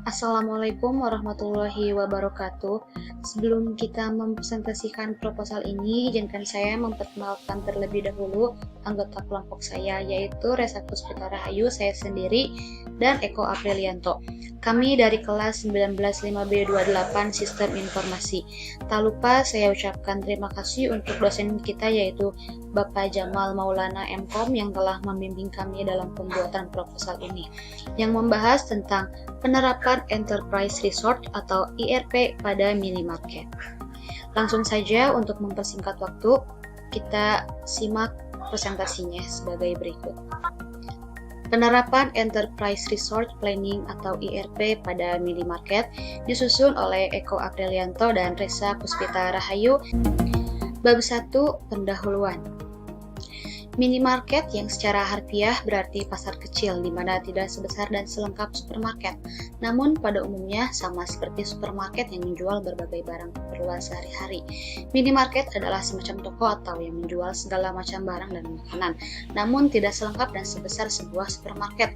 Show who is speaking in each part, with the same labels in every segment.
Speaker 1: Assalamualaikum warahmatullahi wabarakatuh. Sebelum kita mempresentasikan proposal ini, izinkan saya memperkenalkan terlebih dahulu anggota kelompok saya, yaitu Resa Puspita Rahayu, saya sendiri, dan Eko Aprilianto. Kami dari kelas 195B28 Sistem Informasi. Tak lupa saya ucapkan terima kasih untuk dosen kita, yaitu Bapak Jamal Maulana MKom yang telah membimbing kami dalam pembuatan proposal ini, yang membahas tentang penerapan Enterprise Resource atau ERP pada minimarket. Langsung saja untuk mempersingkat waktu, kita simak presentasinya sebagai berikut. Penerapan Enterprise Resource Planning atau ERP pada minimarket disusun oleh Eko Aprilianto dan Resa Puspita Rahayu. Bab 1, pendahuluan. Minimarket yang secara harfiah berarti pasar kecil, di mana tidak sebesar dan selengkap supermarket, namun pada umumnya sama seperti supermarket yang menjual berbagai barang keperluan sehari-hari. Minimarket adalah semacam toko atau yang menjual segala macam barang dan makanan, namun tidak selengkap dan sebesar sebuah supermarket.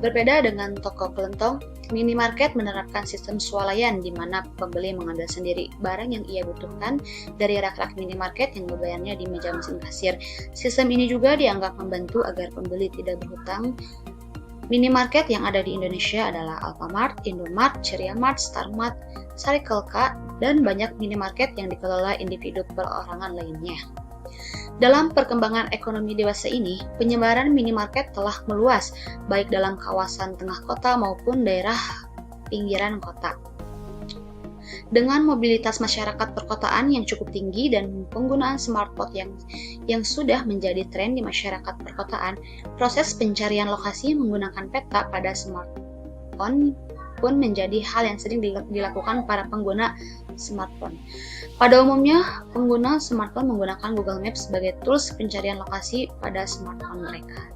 Speaker 1: Berbeda dengan toko kelentong, minimarket menerapkan sistem swalayan di mana pembeli mengambil sendiri barang yang ia butuhkan dari rak-rak minimarket yang membayarnya di meja mesin kasir. Sistem ini juga dianggap membantu agar pembeli tidak berhutang. Minimarket yang ada di Indonesia adalah Alfamart, Indomart, Ceria Mart, Starmart, Circle K, dan banyak minimarket yang dikelola individu perorangan lainnya. Dalam perkembangan ekonomi dewasa ini, penyebaran minimarket telah meluas, baik dalam kawasan tengah kota maupun daerah pinggiran kota. Dengan mobilitas masyarakat perkotaan yang cukup tinggi dan penggunaan smartphone yang sudah menjadi tren di masyarakat perkotaan, proses pencarian lokasi menggunakan peta pada smartphone pun menjadi hal yang sering dilakukan para pengguna smartphone. Pada umumnya, pengguna smartphone menggunakan Google Maps sebagai tools pencarian lokasi pada smartphone mereka.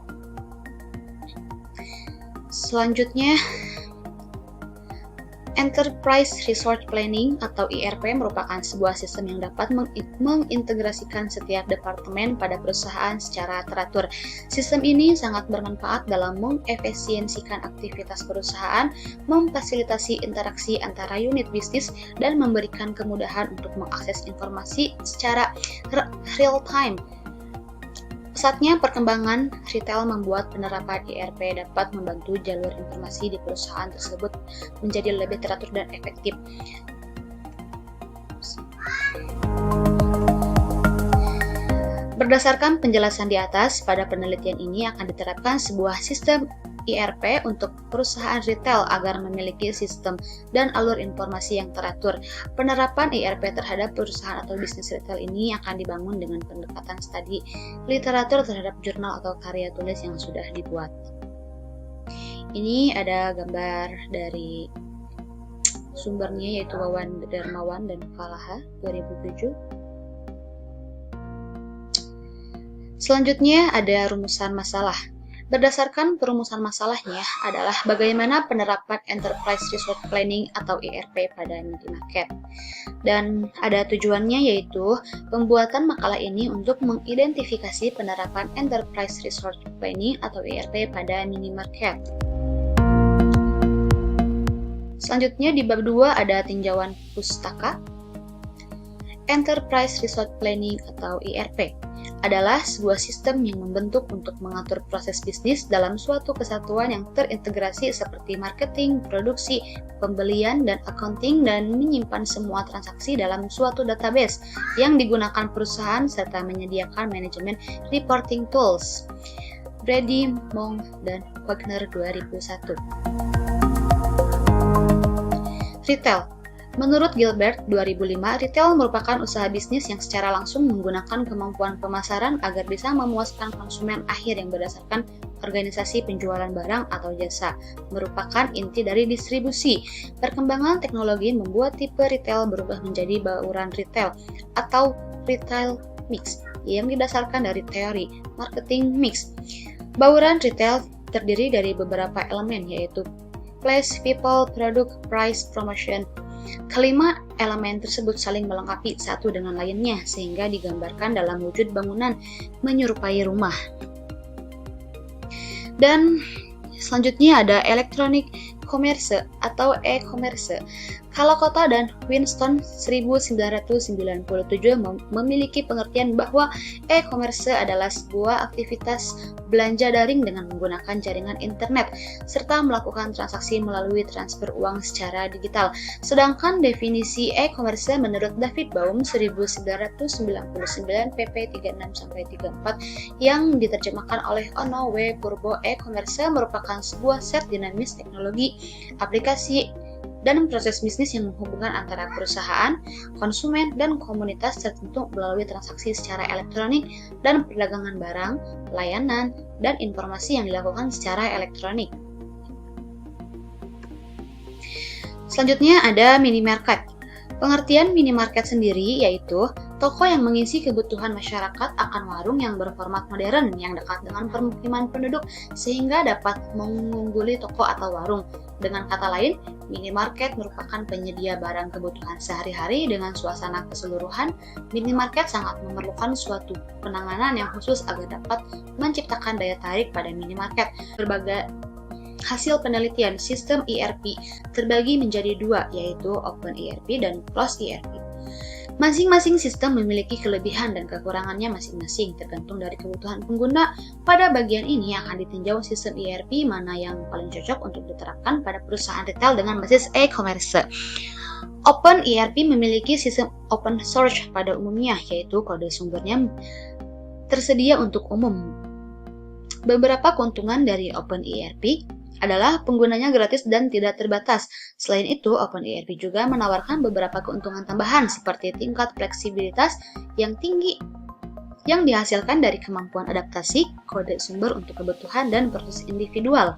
Speaker 1: Selanjutnya, Enterprise Resource Planning atau ERP merupakan sebuah sistem yang dapat mengintegrasikan setiap departemen pada perusahaan secara teratur. Sistem ini sangat bermanfaat dalam mengefisiensikan aktivitas perusahaan, memfasilitasi interaksi antara unit bisnis, dan memberikan kemudahan untuk mengakses informasi secara real-time. Pesatnya perkembangan retail membuat penerapan ERP dapat membantu jalur informasi di perusahaan tersebut menjadi lebih teratur dan efektif. Berdasarkan penjelasan di atas, pada penelitian ini akan diterapkan sebuah sistem ERP untuk perusahaan retail agar memiliki sistem dan alur informasi yang teratur. Penerapan ERP terhadap perusahaan atau bisnis retail ini akan dibangun dengan pendekatan studi literatur terhadap jurnal atau karya tulis yang sudah dibuat. Ini ada gambar dari sumbernya, yaitu Wawan Darmawan dan Falaha 2007. Selanjutnya ada rumusan masalah. Berdasarkan perumusan masalahnya adalah bagaimana penerapan Enterprise Resource Planning atau ERP pada minimarket. Dan ada tujuannya, yaitu pembuatan makalah ini untuk mengidentifikasi penerapan Enterprise Resource Planning atau ERP pada minimarket. Selanjutnya di bab 2 ada tinjauan pustaka. Enterprise Resource Planning atau ERP adalah sebuah sistem yang membentuk untuk mengatur proses bisnis dalam suatu kesatuan yang terintegrasi seperti marketing, produksi, pembelian, dan accounting, dan menyimpan semua transaksi dalam suatu database yang digunakan perusahaan serta menyediakan manajemen reporting tools. Brady, Monk, dan Wagner 2001. Retail. Menurut Gilbert 2005, retail merupakan usaha bisnis yang secara langsung menggunakan kemampuan pemasaran agar bisa memuaskan konsumen akhir yang berdasarkan organisasi penjualan barang atau jasa, merupakan inti dari distribusi. Perkembangan teknologi membuat tipe retail berubah menjadi bauran retail atau retail mix yang didasarkan dari teori marketing mix. Bauran retail terdiri dari beberapa elemen, yaitu place, people, product, price, promotion. Kelima elemen tersebut saling melengkapi satu dengan lainnya sehingga digambarkan dalam wujud bangunan menyerupai rumah. Dan selanjutnya ada electronic commerce atau e-commerce. Kalakota dan Winston 1997 memiliki pengertian bahwa e-commerce adalah sebuah aktivitas belanja daring dengan menggunakan jaringan internet serta melakukan transaksi melalui transfer uang secara digital. Sedangkan definisi e-commerce menurut David Baum 1999 pp 36-34 yang diterjemahkan oleh Ono W. Purbo, e-commerce merupakan sebuah set dinamis teknologi, aplikasi, dan proses bisnis yang menghubungkan antara perusahaan, konsumen, dan komunitas tertentu melalui transaksi secara elektronik dan perdagangan barang, layanan, dan informasi yang dilakukan secara elektronik. Selanjutnya ada minimarket. Pengertian minimarket sendiri yaitu toko yang mengisi kebutuhan masyarakat akan warung yang berformat modern yang dekat dengan permukiman penduduk sehingga dapat mengungguli toko atau warung. Dengan kata lain, minimarket merupakan penyedia barang kebutuhan sehari-hari dengan suasana keseluruhan. Minimarket sangat memerlukan suatu penanganan yang khusus agar dapat menciptakan daya tarik pada minimarket. Berbagai hasil penelitian sistem ERP terbagi menjadi dua, yaitu Open ERP dan Closed ERP. Masing-masing sistem memiliki kelebihan dan kekurangannya masing-masing, tergantung dari kebutuhan pengguna. Pada bagian ini akan ditinjau sistem ERP mana yang paling cocok untuk diterapkan pada perusahaan retail dengan basis e-commerce. Open ERP memiliki sistem open source pada umumnya, yaitu kode sumbernya tersedia untuk umum. Beberapa keuntungan dari Open ERP adalah penggunanya gratis dan tidak terbatas. Selain itu, OpenERP juga menawarkan beberapa keuntungan tambahan seperti tingkat fleksibilitas yang tinggi yang dihasilkan dari kemampuan adaptasi kode sumber untuk kebutuhan dan proses individual.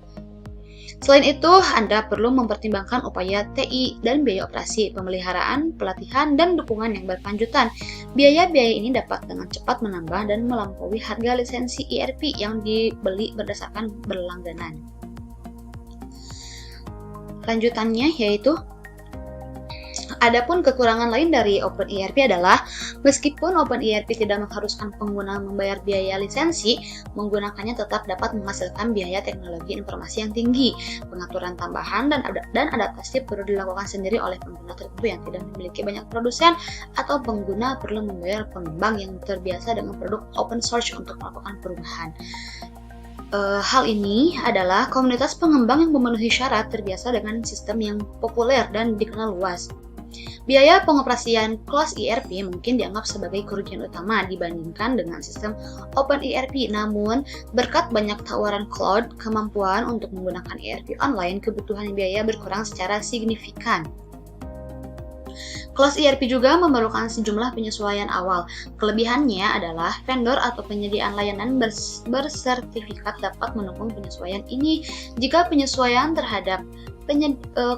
Speaker 1: Selain itu, Anda perlu mempertimbangkan upaya TI dan biaya operasi, pemeliharaan, pelatihan, dan dukungan yang berkelanjutan. Biaya-biaya ini dapat dengan cepat menambah dan melampaui harga lisensi ERP yang dibeli berdasarkan berlangganan. Lanjutannya yaitu adapun kekurangan lain dari OpenERP adalah meskipun OpenERP tidak mengharuskan pengguna membayar biaya lisensi, menggunakannya tetap dapat menghasilkan biaya teknologi informasi yang tinggi. Pengaturan tambahan dan adaptasi perlu dilakukan sendiri oleh pengguna tertentu yang tidak memiliki banyak produsen atau pengguna perlu membayar pengembang yang terbiasa dengan produk open source untuk melakukan perubahan. Hal ini adalah komunitas pengembang yang memenuhi syarat terbiasa dengan sistem yang populer dan dikenal luas. Biaya pengoperasian Closed ERP mungkin dianggap sebagai kerugian utama dibandingkan dengan sistem Open ERP, namun berkat banyak tawaran cloud, kemampuan untuk menggunakan ERP online, kebutuhan biaya berkurang secara signifikan. Closed ERP juga memerlukan sejumlah penyesuaian awal. Kelebihannya adalah vendor atau penyediaan layanan bersertifikat dapat mendukung penyesuaian ini. Jika penyesuaian terhadap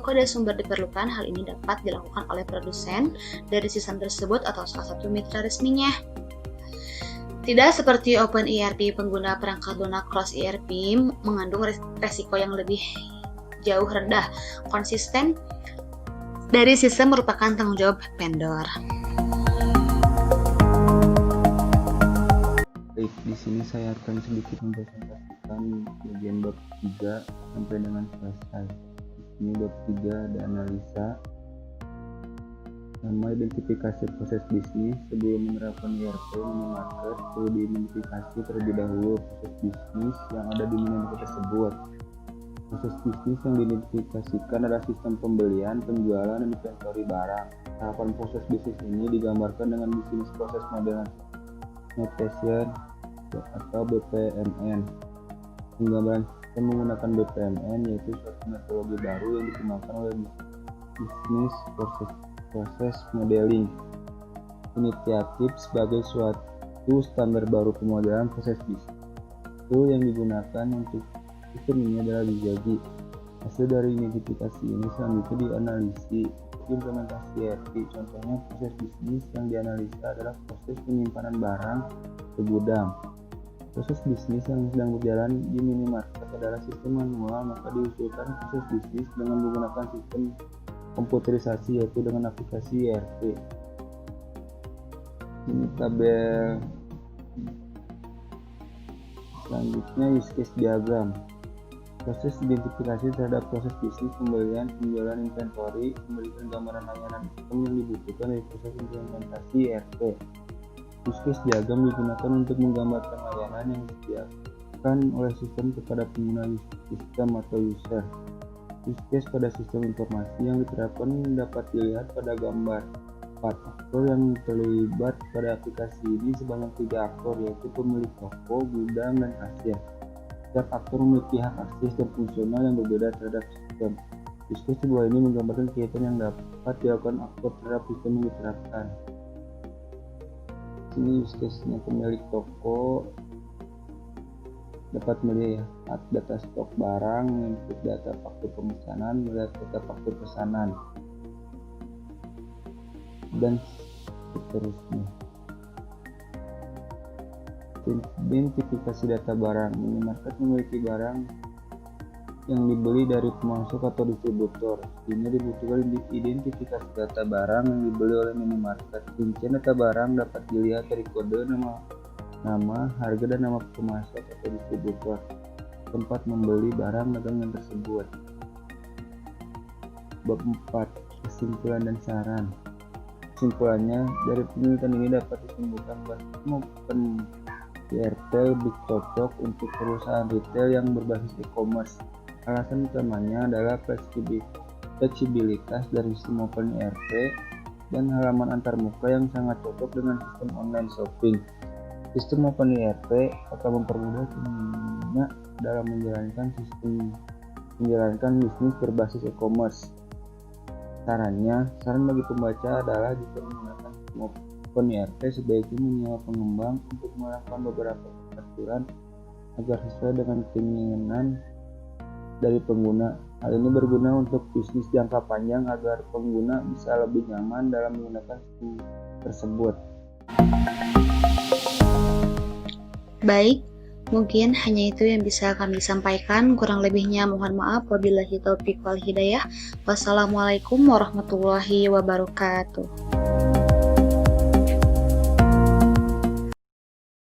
Speaker 1: kode sumber diperlukan, hal ini dapat dilakukan oleh produsen dari sistem tersebut atau salah satu mitra resminya. Tidak seperti Open ERP, pengguna perangkat lunak Closed ERP mengandung resiko yang lebih jauh rendah. Konsisten dari sistem merupakan tanggung jawab vendor.
Speaker 2: Baik, di sini saya akan sedikit mempresentasikan bagian bab 3 sampai dengan selesai. Di sini bab 3 ada analisa, identifikasi proses bisnis. Sebelum menerapkan ERP minimarket, perlu diidentifikasi terlebih dahulu proses bisnis yang ada di minimarket tersebut. Proses bisnis yang diidentifikasikan adalah sistem pembelian, penjualan, dan inventory barang. Tahapan proses bisnis ini digambarkan dengan bisnis proses model notation atau BPMN. Penggambaran sistem menggunakan BPMN yaitu suatu metodologi baru yang dikembangkan oleh bisnis proses modeling inisiatif sebagai suatu standar baru pemodelan proses bisnis. Tool yang digunakan untuk sistem ini adalah Bijagi. Hasil dari identifikasi ini selanjutnya dianalisis implementasi ERP. Contohnya proses bisnis yang dianalisa adalah proses penyimpanan barang ke gudang. Proses bisnis yang sedang berjalan di minimarket adalah sistem manual, maka diusulkan proses bisnis dengan menggunakan sistem komputerisasi yaitu dengan aplikasi ERP. Ini tabel selanjutnya use case diagram. Proses identifikasi terhadap proses bisnis pembelian, penjualan inventory, memberikan gambaran layanan sistem yang dibutuhkan dari proses implementasi ERP. Use case diagram digunakan untuk menggambarkan layanan yang disediakan oleh sistem kepada pengguna sistem atau user. Use case pada sistem informasi yang diterapkan dapat dilihat pada gambar. 4 aktor yang terlibat pada aplikasi ini sebanyak 3 aktor, yaitu pemilik toko, gudang, dan kasir. Setiap aktor memiliki hak akses dan fungsional yang berbeda terhadap sistem. Use case di bawah ini menggambarkan kegiatan yang dapat dilakukan aktor terhadap sistem yang diterapkan. Sini use case-nya pemilik toko dapat melihat data stok barang, input data faktur pemesanan, melihat data faktur pesanan, dan seterusnya. Identifikasi data barang. Minimarket memiliki barang yang dibeli dari pemasok atau distributor, sehingga dibutuhkan identifikasi data barang yang dibeli oleh minimarket. Rincian data barang dapat dilihat dari kode nama, harga, dan nama pemasok atau distributor, tempat membeli barang dagangan tersebut. Bab 4. Kesimpulan dan saran. Kesimpulannya, dari penelitian ini dapat disimpulkan bahwa ERP lebih cocok untuk perusahaan retail yang berbasis e-commerce. Alasan utamanya adalah fleksibilitas dari sistem OpenERP dan halaman antarmuka yang sangat cocok dengan sistem online shopping. Sistem OpenERP akan mempermudah pengguna dalam menjalankan bisnis berbasis e-commerce. Saran bagi pembaca adalah jika menggunakan sistem OpenERP sebaiknya menyewa pengembang untuk melakukan beberapa pengaturan agar sesuai dengan keinginan dari pengguna. Hal ini berguna untuk bisnis jangka panjang agar pengguna bisa lebih nyaman dalam menggunakan sistem tersebut.
Speaker 1: Baik, mungkin hanya itu yang bisa kami sampaikan. Kurang lebihnya mohon maaf. Wabillahi taufiq wal hidayah. Wassalamualaikum warahmatullahi wabarakatuh.